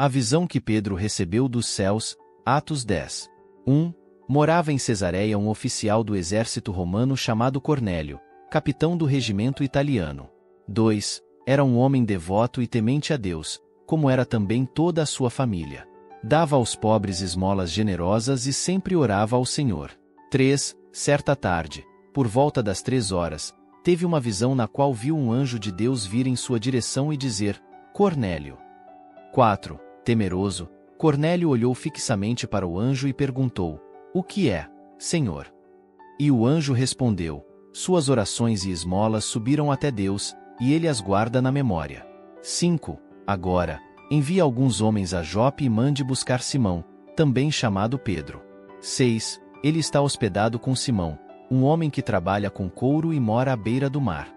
A visão que Pedro recebeu dos céus, Atos 10. 1. Morava em Cesareia um oficial do exército romano chamado Cornélio, capitão do regimento italiano. 2. Era um homem devoto e temente a Deus, como era também toda a sua família. Dava aos pobres esmolas generosas e sempre orava ao Senhor. 3. Certa tarde, por volta das 3 horas, teve uma visão na qual viu um anjo de Deus vir em sua direção e dizer: Cornélio. 4. Temeroso, Cornélio olhou fixamente para o anjo e perguntou: O que é, Senhor? E o anjo respondeu: Suas orações e esmolas subiram até Deus, e ele as guarda na memória. 5. Agora, envie alguns homens a Jope e mande buscar Simão, também chamado Pedro. 6. Ele está hospedado com Simão, um homem que trabalha com couro e mora à beira do mar.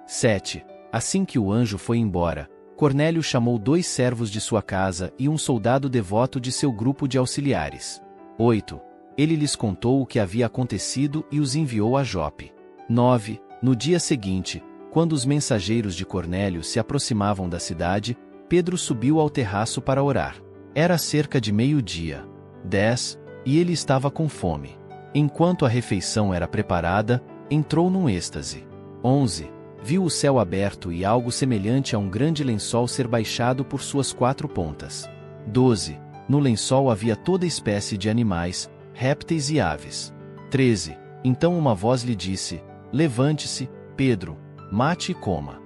7. Assim que o anjo foi embora, Cornélio chamou 2 servos de sua casa e um soldado devoto de seu grupo de auxiliares. 8. Ele lhes contou o que havia acontecido e os enviou a Jope. 9. No dia seguinte, quando os mensageiros de Cornélio se aproximavam da cidade, Pedro subiu ao terraço para orar. Era cerca de meio-dia. 10. E ele estava com fome. Enquanto a refeição era preparada, entrou num êxtase. 11. Viu o céu aberto e algo semelhante a um grande lençol ser baixado por suas 4 pontas. 12. No lençol havia toda espécie de animais, répteis e aves. 13. Então uma voz lhe disse: Levante-se, Pedro, mate e coma.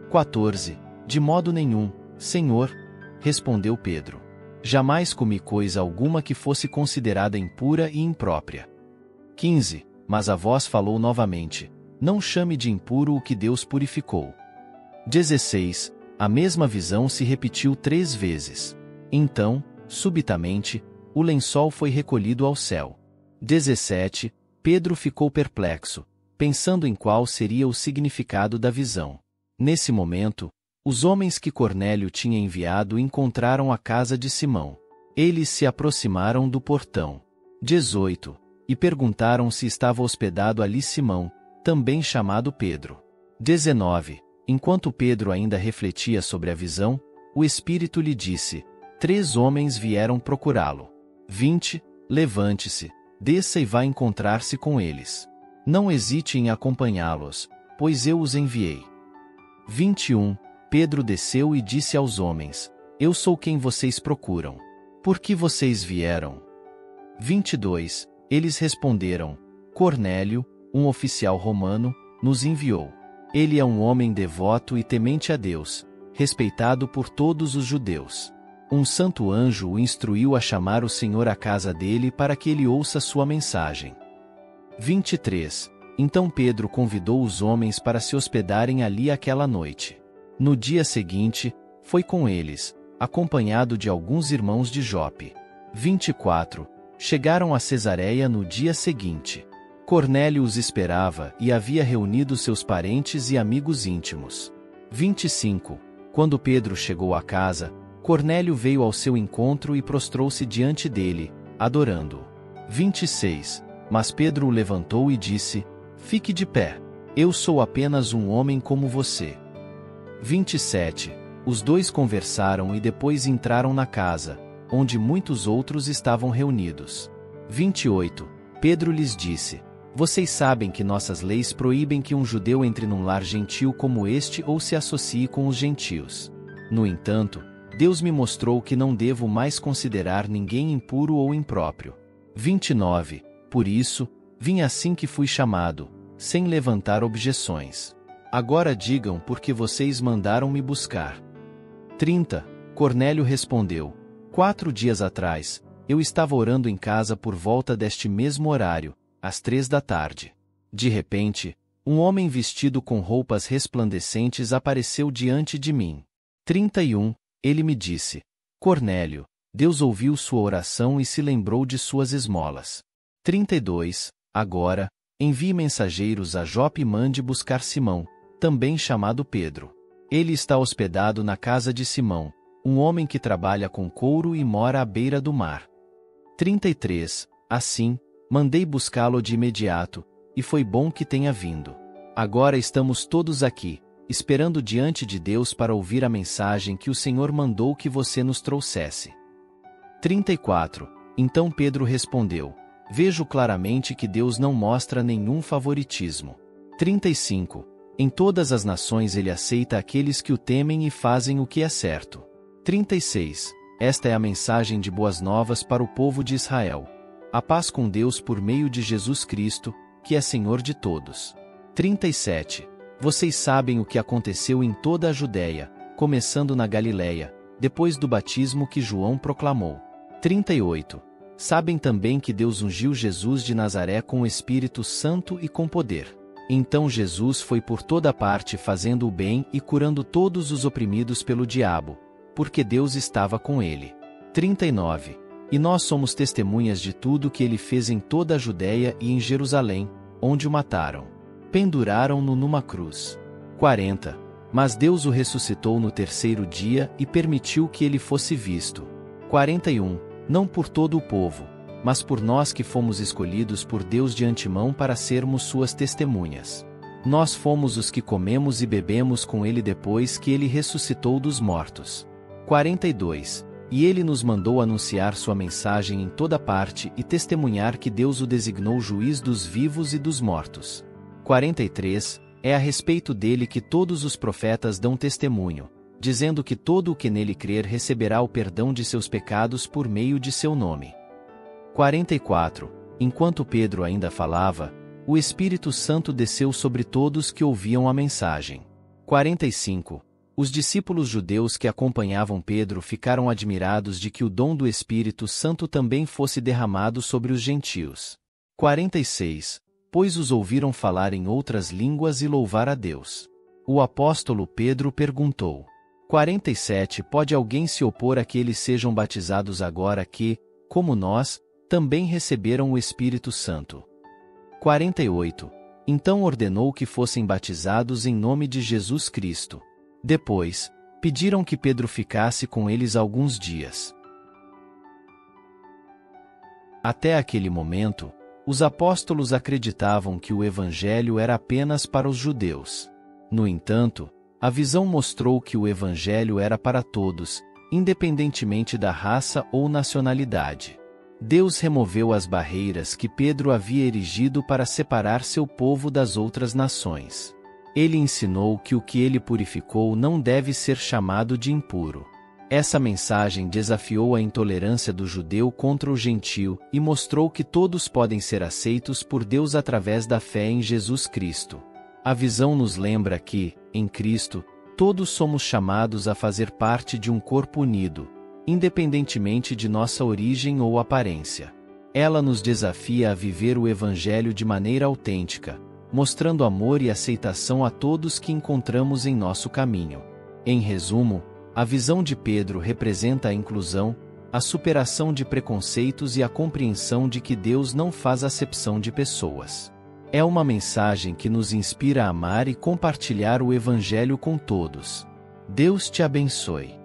14. De modo nenhum, Senhor, respondeu Pedro. Jamais comi coisa alguma que fosse considerada impura e imprópria. 15. Mas a voz falou novamente: Não chame de impuro o que Deus purificou. 16. A mesma visão se repetiu 3 vezes. Então, subitamente, o lençol foi recolhido ao céu. 17. Pedro ficou perplexo, pensando em qual seria o significado da visão. Nesse momento, os homens que Cornélio tinha enviado encontraram a casa de Simão. Eles se aproximaram do portão. 18. E perguntaram se estava hospedado ali Simão, também chamado Pedro. 19. Enquanto Pedro ainda refletia sobre a visão, o Espírito lhe disse: 3 homens vieram procurá-lo. 20. Levante-se, desça e vá encontrar-se com eles. Não hesite em acompanhá-los, pois eu os enviei. 21. Pedro desceu e disse aos homens: Eu sou quem vocês procuram. Por que vocês vieram? 22. Eles responderam: Cornélio, um oficial romano, nos enviou. Ele é um homem devoto e temente a Deus, respeitado por todos os judeus. Um santo anjo o instruiu a chamar o Senhor à casa dele para que ele ouça sua mensagem. 23. Então Pedro convidou os homens para se hospedarem ali aquela noite. No dia seguinte, foi com eles, acompanhado de alguns irmãos de Jope. 24. Chegaram a Cesareia no dia seguinte. Cornélio os esperava e havia reunido seus parentes e amigos íntimos. 25. Quando Pedro chegou à casa, Cornélio veio ao seu encontro e prostrou-se diante dele, adorando-o. 26. Mas Pedro o levantou e disse: Fique de pé. Eu sou apenas um homem como você. 27. Os 2 conversaram e depois entraram na casa, onde muitos outros estavam reunidos. 28. Pedro lhes disse: Vocês sabem que nossas leis proíbem que um judeu entre num lar gentil como este ou se associe com os gentios. No entanto, Deus me mostrou que não devo mais considerar ninguém impuro ou impróprio. 29. Por isso, vim assim que fui chamado, sem levantar objeções. Agora digam por que vocês mandaram me buscar. 30. Cornélio respondeu: 4 dias atrás, eu estava orando em casa por volta deste mesmo horário, às 3 da tarde. De repente, um homem vestido com roupas resplandecentes apareceu diante de mim. 31. Ele me disse: Cornélio, Deus ouviu sua oração e se lembrou de suas esmolas. 32. Agora, envie mensageiros a Jope e mande buscar Simão, também chamado Pedro. Ele está hospedado na casa de Simão, um homem que trabalha com couro e mora à beira do mar. 33. Assim, mandei buscá-lo de imediato, e foi bom que tenha vindo. Agora estamos todos aqui, esperando diante de Deus para ouvir a mensagem que o Senhor mandou que você nos trouxesse. 34. Então Pedro respondeu: Vejo claramente que Deus não mostra nenhum favoritismo. 35. Em todas as nações ele aceita aqueles que o temem e fazem o que é certo. 36. Esta é a mensagem de boas novas para o povo de Israel. A paz com Deus por meio de Jesus Cristo, que é Senhor de todos. 37. Vocês sabem o que aconteceu em toda a Judéia, começando na Galiléia, depois do batismo que João proclamou. 38. Sabem também que Deus ungiu Jesus de Nazaré com o Espírito Santo e com poder. Então Jesus foi por toda parte fazendo o bem e curando todos os oprimidos pelo diabo, porque Deus estava com ele. 39. E nós somos testemunhas de tudo que ele fez em toda a Judéia e em Jerusalém, onde o mataram. Penduraram-no numa cruz. 40. Mas Deus o ressuscitou no terceiro dia e permitiu que ele fosse visto. 41. Não por todo o povo, mas por nós que fomos escolhidos por Deus de antemão para sermos suas testemunhas. Nós fomos os que comemos e bebemos com ele depois que ele ressuscitou dos mortos. 42. E ele nos mandou anunciar sua mensagem em toda parte e testemunhar que Deus o designou juiz dos vivos e dos mortos. 43. É a respeito dele que todos os profetas dão testemunho, dizendo que todo o que nele crer receberá o perdão de seus pecados por meio de seu nome. 44. Enquanto Pedro ainda falava, o Espírito Santo desceu sobre todos que ouviam a mensagem. 45. Os discípulos judeus que acompanhavam Pedro ficaram admirados de que o dom do Espírito Santo também fosse derramado sobre os gentios. 46. Pois os ouviram falar em outras línguas e louvar a Deus. O apóstolo Pedro perguntou: 47. Pode alguém se opor a que eles sejam batizados agora que, como nós, também receberam o Espírito Santo? 48. Então ordenou que fossem batizados em nome de Jesus Cristo. Depois, pediram que Pedro ficasse com eles alguns dias. Até aquele momento, os apóstolos acreditavam que o Evangelho era apenas para os judeus. No entanto, a visão mostrou que o Evangelho era para todos, independentemente da raça ou nacionalidade. Deus removeu as barreiras que Pedro havia erigido para separar seu povo das outras nações. Ele ensinou que o que ele purificou não deve ser chamado de impuro. Essa mensagem desafiou a intolerância do judeu contra o gentio e mostrou que todos podem ser aceitos por Deus através da fé em Jesus Cristo. A visão nos lembra que, em Cristo, todos somos chamados a fazer parte de um corpo unido, independentemente de nossa origem ou aparência. Ela nos desafia a viver o Evangelho de maneira autêntica, mostrando amor e aceitação a todos que encontramos em nosso caminho. Em resumo, a visão de Pedro representa a inclusão, a superação de preconceitos e a compreensão de que Deus não faz acepção de pessoas. É uma mensagem que nos inspira a amar e compartilhar o Evangelho com todos. Deus te abençoe.